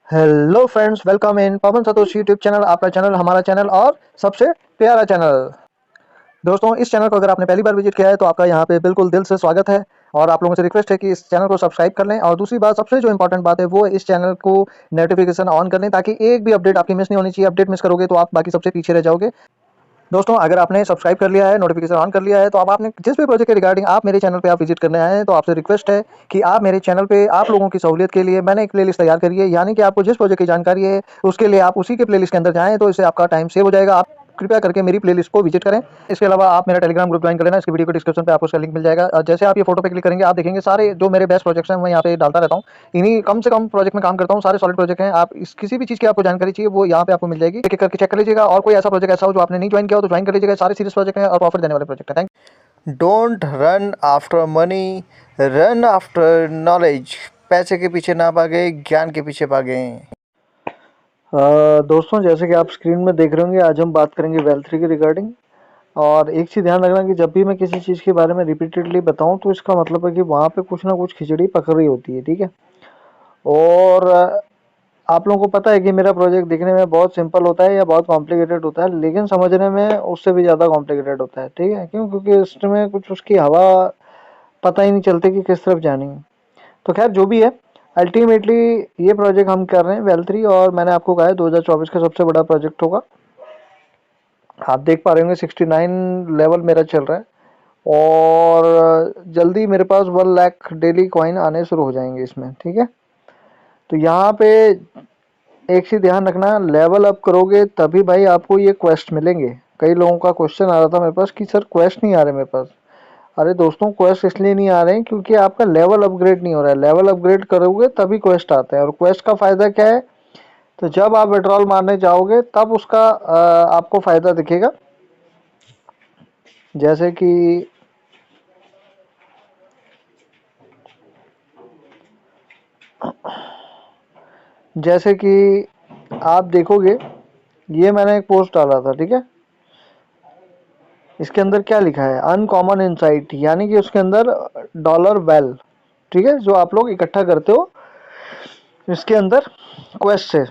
Hello friends, welcome in Pawan Satoshi YouTube channel. आपका channel, हमारा channel और सबसे प्यारा चैनल। दोस्तों, इस चैनल को अगर आपने पहली बार विजिट किया है तो आपका यहाँ पे बिल्कुल दिल से स्वागत है। और आप लोगों से रिक्वेस्ट है कि इस चैनल को सब्सक्राइब कर लें। और दूसरी बात, सबसे जो इंपॉर्टेंट बात है वो इस चैनल को नोटिफिकेशन ऑन कर लें, ताकि एक भी अपडेट आपकी मिस नहीं होनी चाहिए। अपडेट मिस करोगे तो आप बाकी सबसे पीछे रह जाओगे। दोस्तों, अगर आपने सब्सक्राइब कर लिया है, नोटिफिकेशन ऑन कर लिया है, तो अब आपने जिस भी प्रोजेक्ट के रिगार्डिंग आप मेरे चैनल पे आप विजिट करने आए हैं, तो आपसे रिक्वेस्ट है कि आप मेरे चैनल पे आप लोगों की सहूलियत के लिए मैंने एक प्लेलिस्ट तैयार करी है। यानी कि आपको जिस प्रोजेक्ट की जानकारी है उसके लिए आप उसी के प्लेलिस्ट के अंदर जाएं, तो इससे आपका टाइम सेव हो जाएगा। आप कृपया करके मेरी प्लेलिस्ट को विजिट करें। इसके अलावा आप मेरा टेलीग्राम ग्रुप ज्वाइन कर लेना। इसकी वीडियो को डिस्क्रिप्शन पे आपको उसका लिंक मिल जाएगा। जैसे आप ये फोटो पे क्लिक करेंगे, आप देखेंगे सारे जो मेरे बेस्ट प्रोजेक्ट्स हैं मैं यहाँ पे डालता रहता हूँ। इन्हीं कम से कम प्रोजेक्ट में काम करता हूँ, सारे सॉलिड प्रोजेक्ट हैं। आप इस किसी भी चीज़ की आपको जानकारी चाहिए वो यहाँ पे आपको मिल जाएगी। एक एक करके चेक कर लीजिएगा। और कोई ऐसा प्रोजेक्ट ऐसा हो जो आपने नहीं ज्वाइन किया हो तो ज्वाइन कर लीजिएगा। सारे सीरियस प्रोजेक्ट हैं और प्रॉफिट देने वाले प्रोजेक्ट हैं। Thank. Don't run after money, run after knowledge. पैसे के पीछे ना भागे, ज्ञान के पीछे भागे। दोस्तों, जैसे कि आप स्क्रीन में देख रहे होंगे, आज हम बात करेंगे वेल 3 के रिगार्डिंग। और एक चीज़ ध्यान रखना कि जब भी मैं किसी चीज़ के बारे में रिपीटेडली बताऊं तो इसका मतलब है कि वहाँ पे कुछ ना कुछ खिचड़ी पक रही होती है, ठीक है। और आप लोगों को पता है कि मेरा प्रोजेक्ट दिखने में बहुत सिंपल होता है या बहुत कॉम्प्लिकेटेड होता है, लेकिन समझने में उससे भी ज़्यादा कॉम्प्लिकेटेड होता है, ठीक है। क्यों? क्योंकि इसमें कुछ उसकी हवा पता ही नहीं चलती कि किस तरफ जानी है। तो खैर, जो भी है, अल्टीमेटली ये प्रोजेक्ट हम कर रहे हैं वेल 3। और मैंने आपको कहा है 2024 का सबसे बड़ा प्रोजेक्ट होगा। आप देख पा रहे होंगे 69 लेवल मेरा चल रहा है। और जल्दी मेरे पास 1 लाख डेली कॉइन आने शुरू हो जाएंगे इसमें, ठीक है। तो यहाँ पे एक चीज ध्यान रखना, लेवल अप करोगे तभी भाई आपको ये क्वेस्ट मिलेंगे। कई लोगों का क्वेश्चन आ रहा था मेरे पास कि सर क्वेस्ट नहीं आ रहे मेरे पास। अरे दोस्तों, क्वेस्ट इसलिए नहीं आ रहे हैं क्योंकि आपका लेवल अपग्रेड नहीं हो रहा है। लेवल अपग्रेड करोगे तभी क्वेस्ट आता है। और क्वेस्ट का फायदा क्या है? तो जब आप विड्रॉल मारने जाओगे तब उसका आपको फायदा दिखेगा। जैसे कि जैसे कि आप देखोगे, ये मैंने एक पोस्ट डाला था, ठीक है। इसके अंदर क्या लिखा है? अनकॉमन इनसाइट, यानी कि उसके अंदर डॉलर वेल, ठीक है, जो आप लोग इकट्ठा करते हो इसके अंदर क्वेस्ट है।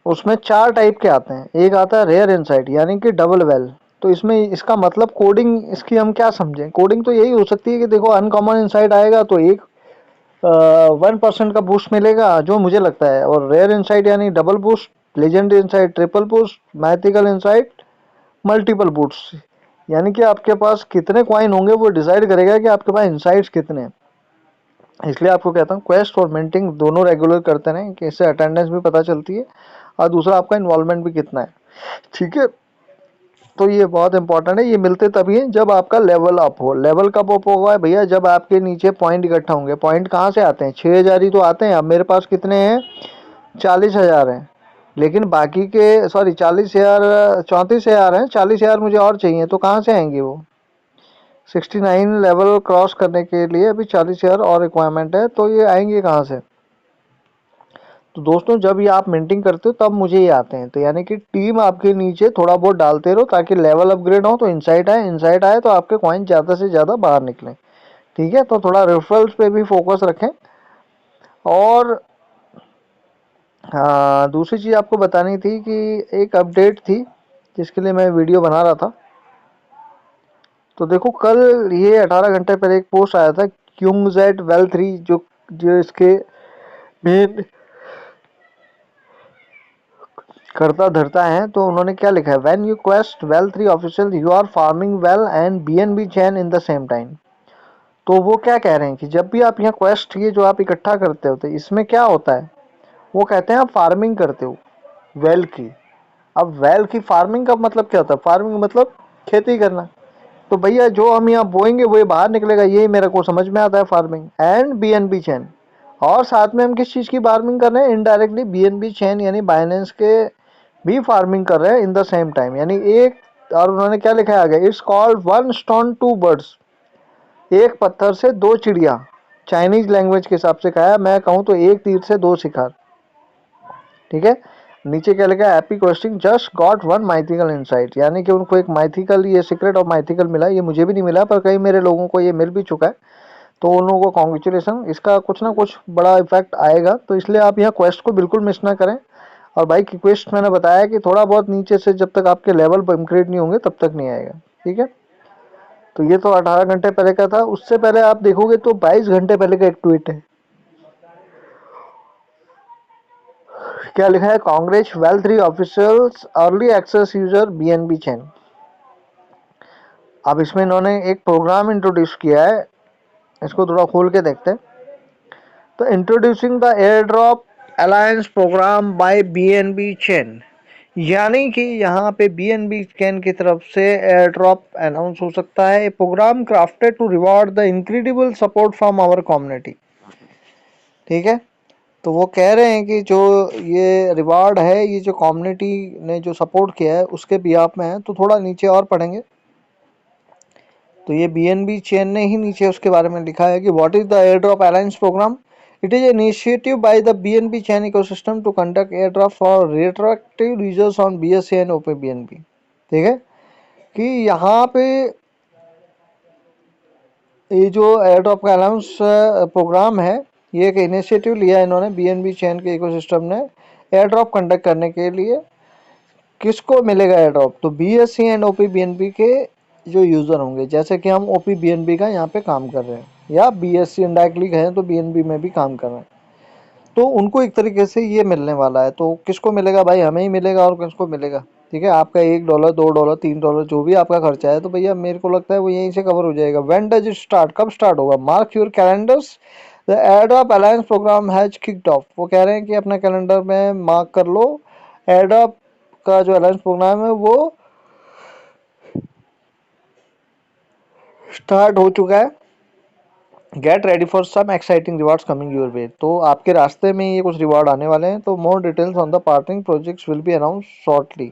उसमें 4 टाइप के आते हैं। एक आता है रेयर इनसाइट, यानी कि डबल वेल। तो इसमें इसका मतलब कोडिंग इसकी हम क्या समझें? कोडिंग तो यही हो सकती है कि देखो, अनकॉमन इनसाइट आएगा तो एक 1% का बूस्ट मिलेगा, जो मुझे लगता है। और रेयर इनसाइट यानी double boost, legend insight triple boost, mythical insight multiple boost. यानी कि आपके पास कितने कॉइन होंगे वो डिसाइड करेगा कि आपके पास इनसाइट्स कितने हैं। इसलिए आपको कहता हूँ क्वेस्ट और मिंटिंग दोनों रेगुलर करते रहें, कि इससे अटेंडेंस भी पता चलती है और दूसरा आपका इन्वॉल्वमेंट भी कितना है, ठीक है। तो ये बहुत इंपॉर्टेंट है। ये मिलते तभी है जब आपका लेवल अप हो। लेवल कब अप होगा भैया? जब आपके नीचे पॉइंट इकट्ठा होंगे। पॉइंट कहाँ से आते हैं? 6000 ही तो आते हैं। अब मेरे पास कितने हैं? 40,000 हैं। लेकिन बाकी के, सॉरी, 40,000, 34,000 हैं। 40,000 मुझे और चाहिए, तो कहाँ से आएंगे वो? 69 लेवल क्रॉस करने के लिए अभी 40,000 और रिक्वायरमेंट है, तो ये आएंगे कहाँ से? तो दोस्तों, जब ये आप मिंटिंग करते हो तब मुझे ये आते हैं। तो यानी कि टीम आपके नीचे थोड़ा बहुत डालते रहो ताकि लेवल अपग्रेड हो, तो इनसाइट आए। इनसाइट आए तो आपके कॉइन ज़्यादा से ज़्यादा बाहर निकलें, ठीक है। तो थोड़ा रेफरल्स पे भी फोकस रखें। और हाँ, दूसरी चीज़ आपको बतानी थी कि एक अपडेट थी जिसके लिए मैं वीडियो बना रहा था। तो देखो, कल ये 18 घंटे पहले एक पोस्ट आया था क्यूंगजेट वेल 3, जो जो इसके मेन करता धरता है। तो उन्होंने क्या लिखा है? When you quest well 3 official you are farming well and BNB chain in the same time. तो वो क्या कह रहे हैं कि जब भी आप यहाँ क्वेस्ट, ये जो आप इकट्ठा करते हो, तो इसमें क्या होता है? वो कहते हैं आप फार्मिंग करते हो वेल की। अब वेल की फार्मिंग का मतलब क्या होता है? फार्मिंग मतलब खेती करना। तो भैया, जो हम यहाँ बोएंगे वो बाहर निकलेगा, यही मेरे को समझ में आता है फार्मिंग एंड बीएनबी चैन। और साथ में हम किस चीज़ की फार्मिंग कर रहे हैं? इनडायरेक्टली बीएनबी चैन यानी बाइनेंस के भी फार्मिंग कर रहे हैं इन द सेम टाइम। यानी एक, और उन्होंने क्या लिखा है आगे? It's called one stone two birds, एक पत्थर से दो चिड़िया। चाइनीज लैंग्वेज के हिसाब से कहा है, मैं कहूँ तो एक तीर से दो शिकार, ठीक है। नीचे क्या लिखा है? Happy questing just got one mythical insight, यानी कि उनको एक माइथिकल, ये सीक्रेट ऑफ माइथिकल मिला। ये मुझे भी नहीं मिला, पर कई मेरे लोगों को ये मिल भी चुका है। तो उन लोगों को कॉन्ग्रेचुलेसन, इसका कुछ ना कुछ बड़ा इफेक्ट आएगा। तो इसलिए आप यहाँ क्वेस्ट को बिल्कुल मिस ना करें। और भाई रिक्वेस्ट मैंने बताया कि थोड़ा बहुत नीचे से जब तक आपके लेवल पर अपग्रेड नहीं होंगे तब तक नहीं आएगा, ठीक है। तो ये तो 18 घंटे पहले का था। उससे पहले आप देखोगे तो 22 घंटे पहले का एक ट्वीट है। क्या लिखा है? Congress well 3 officials early access user BNB chain. अब इसमें इन्होंने एक प्रोग्राम इंट्रोड्यूस किया है, इसको थोड़ा खोल के देखते हैं। तो introducing the air drop alliance program by BNB chain, यानी कि यहाँ पे बीएनबी चैन की तरफ से एयर ड्रॉप अनाउंस हो सकता है। Program crafted to reward the incredible support from our community, ठीक है। तो वो कह रहे हैं कि जो ये रिवार्ड है, ये जो कम्युनिटी ने जो सपोर्ट किया है उसके बिहाफ में है। तो थोड़ा नीचे और पढ़ेंगे तो ये बीएनबी चेन ने ही नीचे उसके बारे में लिखा है कि what is the air drop alliance program. It is initiative by the BNB chain ecosystem to conduct air drop for retroactive users on BSC and OP BNB, ठीक है। कि यहाँ पे ये जो एयर ड्रॉप का अलाउंस प्रोग्राम है, ये एक इनिशिएटिव लिया है इन्होंने बीएनबी चेन के इकोसिस्टम ने एयर ड्रॉप कंडक्ट करने के लिए। किसको मिलेगा एयर ड्रॉप? तो बीएससी एंड ओपी बीएनबी के जो यूज़र होंगे, जैसे कि हम ओपी बीएनबी का यहाँ पे काम कर रहे हैं, या बीएससी इनडायरेक्टली कहें तो बीएनबी में भी काम कर रहे हैं, तो उनको एक तरीके से ये मिलने वाला है। तो किसको मिलेगा भाई? हमें ही मिलेगा। और किसको मिलेगा? ठीक है, आपका $1 $2 $3 जो भी आपका खर्चा है, तो भैया मेरे को लगता है वो यहीं से कवर हो जाएगा। When does it start? कब स्टार्ट होगा? Mark your calendars, the airdrop alliance program has kicked off. वो कह रहे हैं कि अपना कैलेंडर में मार्क कर लो, एयरड्रॉप का जो अलायंस प्रोग्राम है वो स्टार्ट हो चुका है। Get ready for some exciting rewards coming your way. तो आपके रास्ते में ये कुछ रिवार्ड आने वाले हैं। तो more details on the partnering projects will be announce shortly.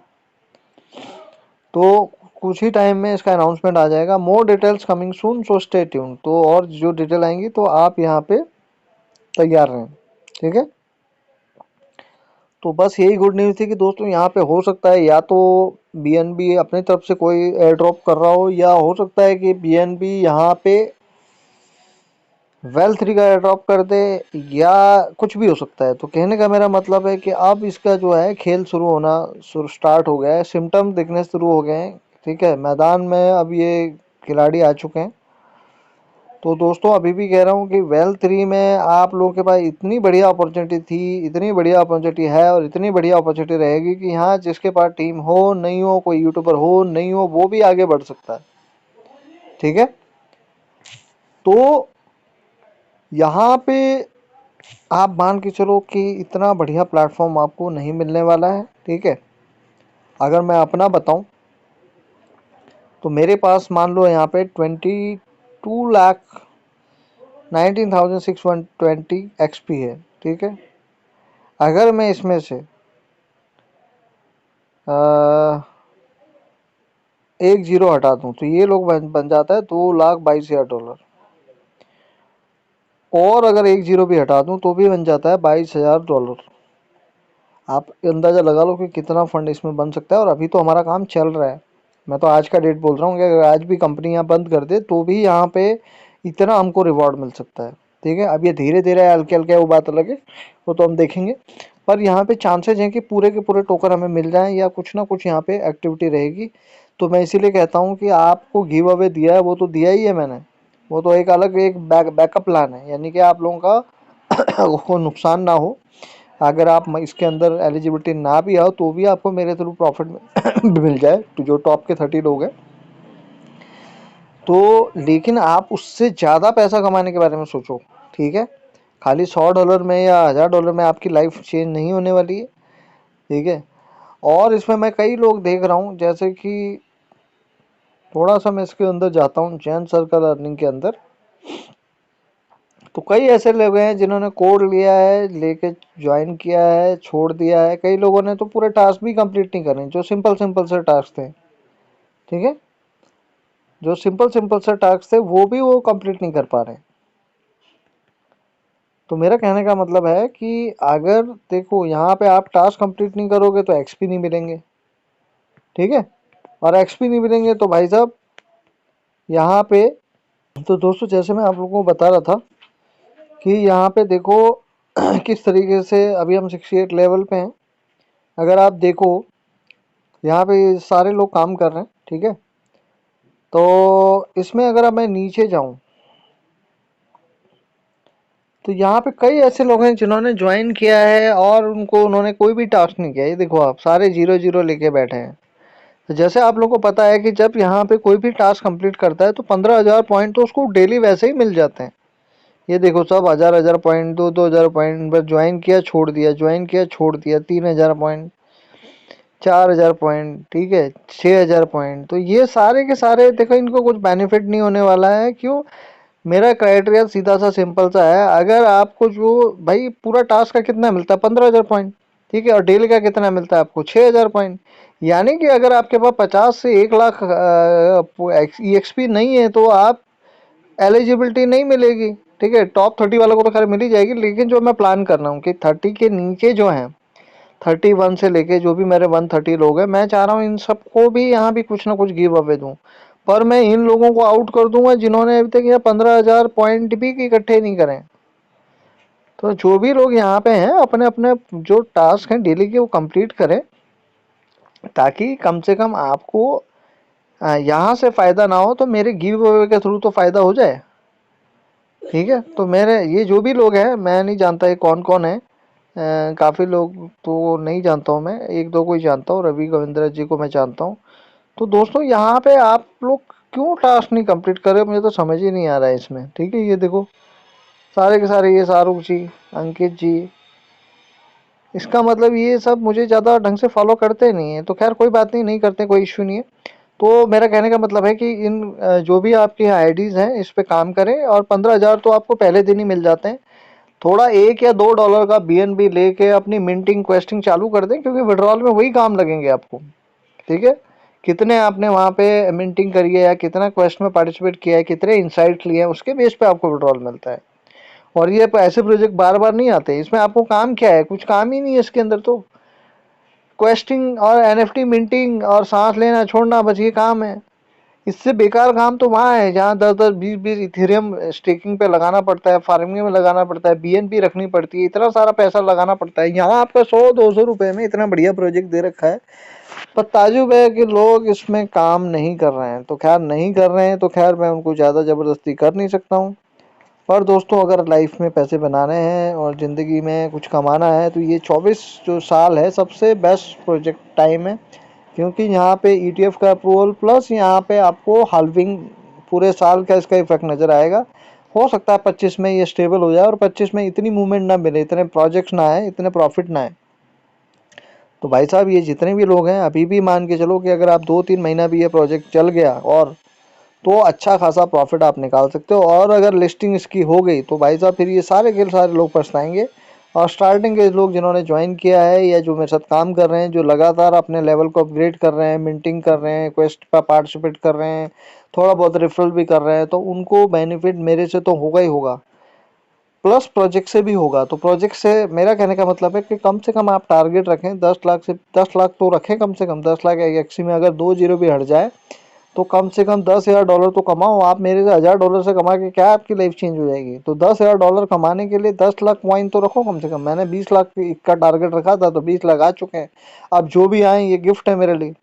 तो कुछ ही टाइम में इसका अनाउंसमेंट आ जाएगा। More details coming soon, so stay tune. तो और जो डिटेल आएंगी तो आप यहाँ पे तैयार रहें, ठीक है। तो बस यही गुड न्यूज़ थी कि दोस्तों यहाँ पे हो सकता है या तो बीएनबी अपनी तरफ से कोई एयर ड्रॉप कर रहा हो, या हो सकता है कि बीएनबी यहाँ पे वेल 3 का एयर ड्रॉप कर दे, या कुछ भी हो सकता है। तो कहने का मेरा मतलब है कि अब इसका जो है खेल शुरू होना स्टार्ट हो गया है, सिम्टम दिखने शुरू हो गए हैं, ठीक है। मैदान में अब ये खिलाड़ी आ चुके हैं। तो दोस्तों अभी भी कह रहा हूँ कि वेल 3 में आप लोगों के पास इतनी बढ़िया अपॉर्चुनिटी थी, इतनी बढ़िया अपॉर्चुनिटी है, और इतनी बढ़िया अपॉर्चुनिटी रहेगी कि यहाँ जिसके पास टीम हो नहीं हो, कोई यूट्यूबर हो नहीं हो, वो भी आगे बढ़ सकता है, ठीक है। तो यहाँ पे आप मान के चलो कि इतना बढ़िया प्लेटफॉर्म आपको नहीं मिलने वाला है, ठीक है। अगर मैं अपना बताऊं तो मेरे पास मान लो यहाँ पे 22,19,620 XP है, ठीक है। अगर मैं इसमें से एक जीरो हटा दूं तो ये लोग बन जाता है $2,22,000। और अगर एक जीरो भी हटा दूं तो भी बन जाता है $22,000। आप अंदाज़ा लगा लो कि कितना फंड इसमें बन सकता है। और अभी तो हमारा काम चल रहा है, मैं तो आज का डेट बोल रहा हूँ कि अगर आज भी कंपनियां बंद कर दे तो भी यहाँ पे इतना हमको रिवॉर्ड मिल सकता है, ठीक है। अब ये धीरे धीरे हल्के हल्के वो बात अलग है, वो तो हम देखेंगे। पर यहाँ पे चांसेज हैं कि पूरे के पूरे टोकन हमें मिल जाएं, या कुछ ना कुछ यहाँ पे एक्टिविटी रहेगी। तो मैं इसीलिए कहता हूँ कि आपको गिव अवे दिया है वो तो दिया ही है मैंने, वो तो एक अलग एक बैकअप प्लान है, यानी कि आप लोगों का को नुकसान ना हो। अगर आप इसके अंदर एलिजिबिलिटी ना भी आओ तो भी आपको मेरे थ्रू प्रॉफिट मिल जाए, तो जो टॉप के 30 लोग हैं। तो लेकिन आप उससे ज़्यादा पैसा कमाने के बारे में सोचो, ठीक है। खाली $100 में या $1,000 में आपकी लाइफ चेंज नहीं होने वाली है, ठीक है। और इसमें मैं कई लोग देख रहा हूँ, जैसे कि थोड़ा सा मैं इसके अंदर जाता हूँ चैन सर्कल अर्निंग के अंदर, तो कई ऐसे लोग हैं जिन्होंने कोड लिया है, लेके ज्वाइन किया है, छोड़ दिया है। कई लोगों ने तो पूरे टास्क भी कंप्लीट नहीं करे, जो सिंपल सिंपल से टास्क थे, ठीक है। जो सिंपल सिंपल से टास्क थे वो भी वो कंप्लीट नहीं कर पा रहे। तो मेरा कहने का मतलब है कि अगर देखो यहाँ पे आप टास्क कंप्लीट नहीं करोगे तो एक्सपी नहीं मिलेंगे, ठीक है। और एक्सपी नहीं मिलेंगे तो भाई साहब यहाँ पे तो दोस्तों जैसे मैं आप लोगों को बता रहा था कि यहाँ पे देखो किस तरीके से अभी हम 68 लेवल पे हैं। अगर आप देखो यहाँ पे सारे लोग काम कर रहे हैं, ठीक है। तो इसमें अगर अब मैं नीचे जाऊँ तो यहाँ पे कई ऐसे लोग हैं जिन्होंने ज्वाइन किया है और उनको उन्होंने कोई भी टास्क नहीं किया। ये देखो आप सारे 0 0 लेके बैठे हैं। तो जैसे आप लोगों को पता है कि जब यहाँ पे कोई भी टास्क कंप्लीट करता है तो 15,000 पॉइंट तो उसको डेली वैसे ही मिल जाते हैं। ये देखो सब 1,000 पॉइंट, 2,000 पॉइंट, बस ज्वाइन किया छोड़ दिया, ज्वाइन किया छोड़ दिया, 3,000 पॉइंट, 4,000 पॉइंट, ठीक है, 6,000 पॉइंट। तो ये सारे के सारे देखो इनको कुछ बेनिफिट नहीं होने वाला है। क्यों? मेरा क्राइटेरिया सीधा सा सिंपल सा है। अगर आपको जो भाई पूरा टास्क का कितना मिलता है 15,000 पॉइंट, ठीक है, और डेली का कितना मिलता है आपको 6,000 पॉइंट। यानी कि अगर आपके पास 50 से 1 लाख EXP नहीं है तो आप एलिजिबिलिटी नहीं मिलेगी, ठीक है। टॉप 30 वालों को तो खैर मिल ही जाएगी, लेकिन जो मैं प्लान कर रहा हूँ कि 30 के नीचे जो हैं 31 से लेके जो भी मेरे 130 लोग हैं, मैं चाह रहा हूँ इन सबको भी यहाँ भी कुछ ना कुछ गिव अवे दूँ। पर मैं इन लोगों को आउट कर दूंगा जिन्होंने अभी तक यहाँ 15,000 पॉइंट भी इकट्ठे नहीं करें। तो जो भी लोग यहाँ पे हैं अपने अपने जो टास्क हैं डेली के वो कंप्लीट करें, ताकि कम से कम आपको यहाँ से फ़ायदा ना हो तो मेरे गिव अवे के थ्रू तो फ़ायदा हो जाए, ठीक है। तो मेरे ये जो भी लोग हैं, मैं नहीं जानता ये कौन कौन है, काफ़ी लोग तो नहीं जानता हूँ मैं, एक दो को ही जानता हूँ, रवि गोविंद्रा जी को मैं जानता हूँ। तो दोस्तों यहाँ पे आप लोग क्यों टास्क नहीं कंप्लीट कर रहे हो, मुझे तो समझ ही नहीं आ रहा है इसमें, ठीक है। ये देखो सारे के सारे ये शाहरुख जी, अंकित जी, इसका मतलब ये सब मुझे ज़्यादा ढंग से फॉलो करते नहीं है। तो खैर कोई बात नहीं, नहीं करते कोई इश्यू नहीं है। तो मेरा कहने का मतलब है कि इन जो भी आपके आईडीज़ हैं इस पे काम करें, और 15,000 तो आपको पहले दिन ही मिल जाते हैं। थोड़ा $1 या $2 का BNB लेके अपनी मिंटिंग क्वेस्टिंग चालू कर दें, क्योंकि विड्रॉल में वही काम लगेंगे आपको, ठीक है। कितने आपने वहाँ पे मिंटिंग करी है या कितना क्वेस्ट में पार्टिसिपेट किया है, कितने इंसाइट लिए हैं, उसके बेस पे आपको विड्रॉल मिलता है। और ये ऐसे प्रोजेक्ट बार बार नहीं आते। इसमें आपको काम क्या है? कुछ काम ही नहीं है इसके अंदर। तो क्वेस्टिंग और NFT मिंटिंग और सांस लेना छोड़ना, बस ये काम है। इससे बेकार काम तो वहाँ है जहाँ 10-10 20-20 इथेरियम स्टेकिंग पे लगाना पड़ता है, फार्मिंग में लगाना पड़ता है, BNB रखनी पड़ती है, इतना सारा पैसा लगाना पड़ता है। यहाँ आपका 100-200 रुपए में इतना बढ़िया प्रोजेक्ट दे रखा है। पर ताजुब है कि लोग इसमें काम नहीं कर रहे हैं। तो खैर नहीं कर रहे हैं तो खैर मैं उनको ज़्यादा ज़बरदस्ती कर नहीं सकता हूँ। पर दोस्तों अगर लाइफ में पैसे बनाने हैं और ज़िंदगी में कुछ कमाना है तो ये 24 जो साल है सबसे बेस्ट प्रोजेक्ट टाइम है। क्योंकि यहाँ पे ETF का अप्रूवल प्लस यहाँ पे आपको हाल्विंग पूरे साल का इसका इफेक्ट नज़र आएगा। हो सकता है 25 में ये स्टेबल हो जाए और 25 में इतनी मूवमेंट ना मिले, इतने प्रोजेक्ट्स ना आए, इतने प्रॉफिट ना आए। तो भाई साहब ये जितने भी लोग हैं अभी भी मान के चलो कि अगर आप 2-3 महीना भी ये प्रोजेक्ट चल गया और तो अच्छा खासा प्रॉफिट आप निकाल सकते हो। और अगर लिस्टिंग इसकी हो गई तो भाई साहब फिर ये सारे के सारे लोग पछताएंगे। और स्टार्टिंग के लोग जिन्होंने ज्वाइन किया है या जो मेरे साथ काम कर रहे हैं, जो लगातार अपने लेवल को अपग्रेड कर रहे हैं, मिंटिंग कर रहे हैं, क्वेस्ट पर पार्टिसिपेट कर रहे हैं, थोड़ा बहुत रेफरल भी कर रहे हैं, तो उनको बेनिफिट मेरे से तो होगा ही होगा, प्लस प्रोजेक्ट से भी होगा। तो प्रोजेक्ट से मेरा कहने का मतलब है कि कम से कम आप टारगेट रखें 10 लाख से 10 लाख तो रखें कम से कम। 10 लाख EXP में अगर 2 0 भी हट जाए तो कम से कम $10,000 तो कमाओ। आप मेरे से $1,000 से कमा के क्या आपकी लाइफ चेंज हो जाएगी? तो $10,000 कमाने के लिए 10 लाख पॉइंट तो रखो कम से कम। मैंने 20 लाख का टारगेट रखा था तो 20 लाख आ चुके हैं। अब जो भी आए ये गिफ्ट है मेरे लिए।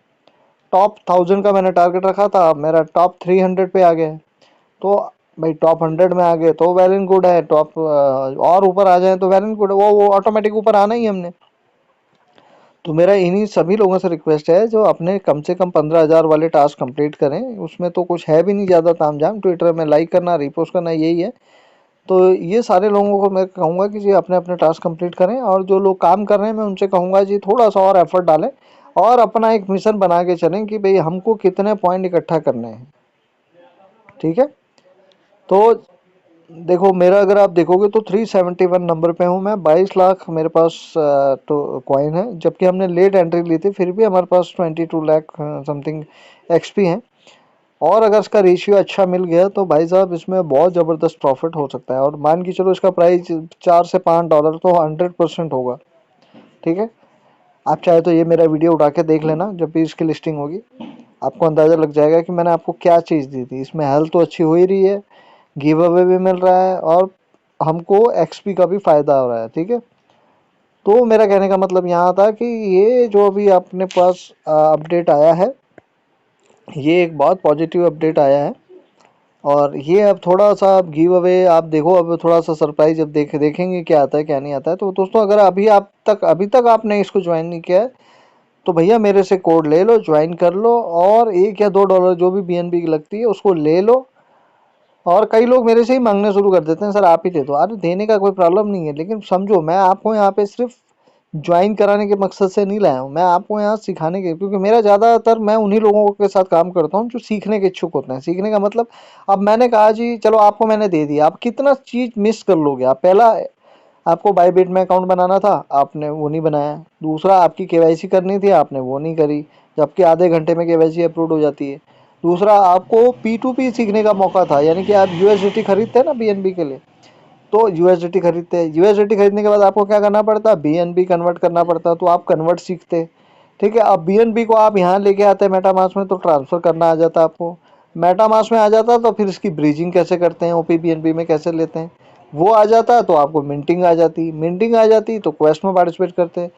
टॉप 1000 का मैंने टारगेट रखा था, अब मेरा टॉप 300 पे आ गया है। तो भाई टॉप 100 में आ गए तो वेल एंड गुड है। टॉप और ऊपर आ जाए तो वेल एंड गुड है, वो ऑटोमेटिक ऊपर आना ही हमने। तो मेरा इन्हीं सभी लोगों से रिक्वेस्ट है जो अपने कम से कम 15,000 वाले टास्क कंप्लीट करें। उसमें तो कुछ है भी नहीं ज़्यादा तामझाम, ट्विटर में लाइक करना, रिपोस्ट करना, यही है। तो ये सारे लोगों को मैं कहूँगा कि जी अपने अपने टास्क कंप्लीट करें, और जो लोग काम कर रहे हैं मैं उनसे कहूँगा जी थोड़ा सा और एफर्ट डालें और अपना एक मिशन बना के चलें कि भाई हमको कितने पॉइंट इकट्ठा करने हैं, ठीक है। तो देखो मेरा अगर आप देखोगे तो 371 नंबर पे हूँ मैं। 22 लाख मेरे पास तो कॉइन है, जबकि हमने लेट एंट्री ली थी, फिर भी हमारे पास 22 लाख समथिंग XP हैं। और अगर इसका रेशियो अच्छा मिल गया तो भाई साहब इसमें बहुत ज़बरदस्त प्रॉफिट हो सकता है। और मान के चलो इसका प्राइस $4 से $5 तो 100% होगा, ठीक है। आप चाहे तो ये मेरा वीडियो उठा के देख लेना, जब भी इसकी लिस्टिंग होगी आपको अंदाज़ा लग जाएगा कि मैंने आपको क्या चीज़ दी थी। इसमें हेल्थ तो अच्छी हो ही रही है, गिव अवे भी मिल रहा है और हमको एक्सपी का भी फ़ायदा हो रहा है, ठीक है। तो मेरा कहने का मतलब यहाँ था कि ये जो अभी अपने पास अपडेट आया है, ये एक बहुत पॉजिटिव अपडेट आया है। और ये अब थोड़ा सा गिव अवे आप देखो, अब थोड़ा सा सरप्राइज अब देखेंगे क्या आता है क्या नहीं आता है। तो दोस्तों अगर अभी तक आपने इसको ज्वाइन नहीं किया है तो भैया मेरे से कोड ले लो, ज्वाइन कर लो और $1 या $2 जो भी BNB की लगती है उसको ले लो। और कई लोग मेरे से ही मांगने शुरू कर देते हैं, सर आप ही दे दो। अरे देने का कोई प्रॉब्लम नहीं है, लेकिन समझो मैं आपको यहाँ पे सिर्फ ज्वाइन कराने के मकसद से नहीं लाया हूँ, मैं आपको यहाँ सिखाने के, क्योंकि मेरा ज़्यादातर मैं उन्हीं लोगों के साथ काम करता हूँ जो सीखने के इच्छुक होते हैं। सीखने का मतलब, अब मैंने कहा जी चलो आपको मैंने दे दिया, आप कितना चीज़ मिस कर लोगे। आप पहला, आपको बाईबिट में अकाउंट बनाना था, आपने वो नहीं बनाया। दूसरा, आपकी केवाईसी करनी थी, आपने वो नहीं करी, जबकि आधे घंटे में केवाईसी अप्रूव हो जाती है। दूसरा, आपको P2P सीखने का मौका था, यानी कि आप USDT खरीदते हैं ना BNB के लिए, तो USDT खरीदते हैं, USDT खरीदने के बाद आपको क्या करना पड़ता, BNB कन्वर्ट करना पड़ता, तो आप कन्वर्ट सीखते। ठीक है, अब BNB को आप यहाँ लेके आते मेटामास्क में, तो ट्रांसफ़र करना आ जाता आपको। मेटामास्क में आ जाता तो फिर इसकी ब्रीजिंग कैसे करते हैं, OP BNB में कैसे लेते हैं वो आ जाता, तो आपको मिंटिंग आ जाती, मिंटिंग आ जाती तो क्वेस्ट में पार्टिसिपेट करते।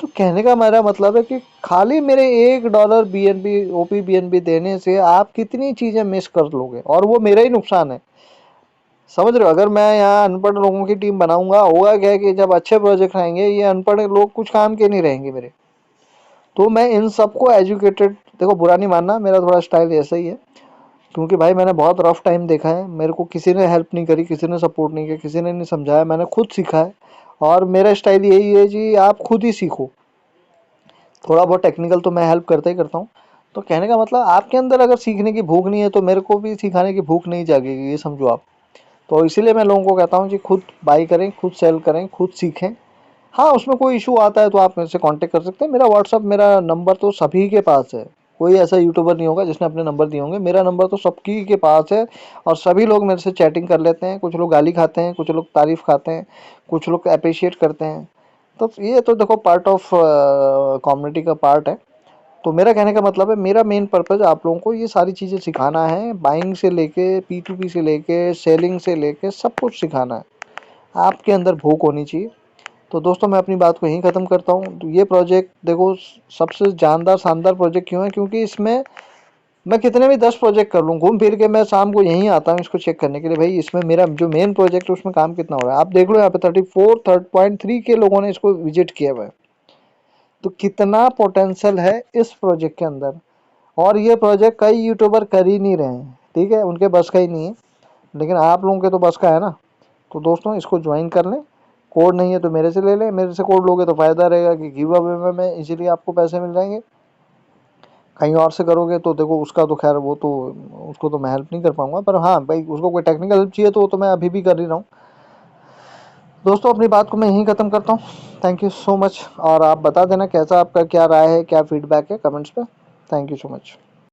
तो कहने का मेरा मतलब है कि खाली मेरे $1 BNB OP BNB देने से आप कितनी चीज़ें मिस कर लोगे, और वो मेरा ही नुकसान है। समझ रहे हो, अगर मैं यहाँ अनपढ़ लोगों की टीम बनाऊंगा, होगा क्या कि जब अच्छे प्रोजेक्ट आएंगे ये अनपढ़ लोग कुछ काम के नहीं रहेंगे मेरे। तो मैं इन सबको एजुकेटेड, देखो बुरा नहीं मानना, मेरा थोड़ा स्टाइल ऐसा ही है, क्योंकि भाई मैंने बहुत रफ टाइम देखा है, मेरे को किसी ने हेल्प नहीं करी, किसी ने सपोर्ट नहीं किया, किसी ने नहीं समझाया, मैंने खुद सीखा है। और मेरा स्टाइल यही है जी, आप खुद ही सीखो। थोड़ा बहुत टेक्निकल तो मैं हेल्प करता ही करता हूँ। तो कहने का मतलब, आपके अंदर अगर सीखने की भूख नहीं है तो मेरे को भी सिखाने की भूख नहीं जागेगी, ये समझो आप। तो इसीलिए मैं लोगों को कहता हूँ कि खुद बाई करें, खुद सेल करें, खुद सीखें। हाँ, उसमें कोई इशू आता है तो आप मेरे से कांटेक्ट कर सकते हैं। मेरा व्हाट्सअप, मेरा नंबर तो सभी के पास है, कोई ऐसा यूट्यूबर नहीं होगा जिसने अपने नंबर दिए होंगे, मेरा नंबर तो सबकी के पास है। और सभी लोग मेरे से चैटिंग कर लेते हैं, कुछ लोग गाली खाते हैं, कुछ लोग तारीफ़ खाते हैं, कुछ लोग अप्रिशिएट करते हैं। तो ये तो देखो पार्ट ऑफ कम्युनिटी का पार्ट है। तो मेरा कहने का मतलब है, मेरा मेन पर्पज़ आप लोगों को ये सारी चीज़ें सिखाना है, बाइंग से लेके P2P से लेके सेलिंग से लेके सब कुछ सिखाना है। आपके अंदर भूख होनी चाहिए। तो दोस्तों मैं अपनी बात को यहीं ख़त्म करता हूँ। तो ये प्रोजेक्ट देखो सबसे जानदार शानदार प्रोजेक्ट क्यों है, क्योंकि इसमें मैं कितने भी 10 प्रोजेक्ट कर लूँ, घूम फिर के मैं शाम को यहीं आता हूँ इसको चेक करने के लिए, भाई इसमें मेरा जो मेन प्रोजेक्ट है उसमें काम कितना हो रहा है। आप देख लो यहाँ पे 34.3 के लोगों ने इसको विजिट किया हुआ है। तो कितना पोटेंशियल है इस प्रोजेक्ट के अंदर। और ये प्रोजेक्ट कई यूट्यूबर कर ही नहीं रहे हैं, ठीक है, उनके बस का ही नहीं है, लेकिन आप लोगों के तो बस का है ना। तो दोस्तों इसको ज्वाइन कर लें, कोड नहीं है तो मेरे से ले लें, मेरे से कोड लोगे तो फ़ायदा रहेगा कि गिव अवे में इजीली आपको पैसे मिल जाएंगे। कहीं और से करोगे तो देखो उसका तो खैर वो तो, उसको तो मैं हेल्प नहीं कर पाऊंगा, पर हाँ भाई उसको कोई टेक्निकल हेल्प चाहिए तो वो तो मैं अभी भी कर ही रहा हूँ। दोस्तों अपनी बात को मैं यहीं ख़त्म करता हूँ। Thank you so much. और आप बता देना कैसा, आपका क्या राय है, क्या फीडबैक है कमेंट्स पे। Thank you so much.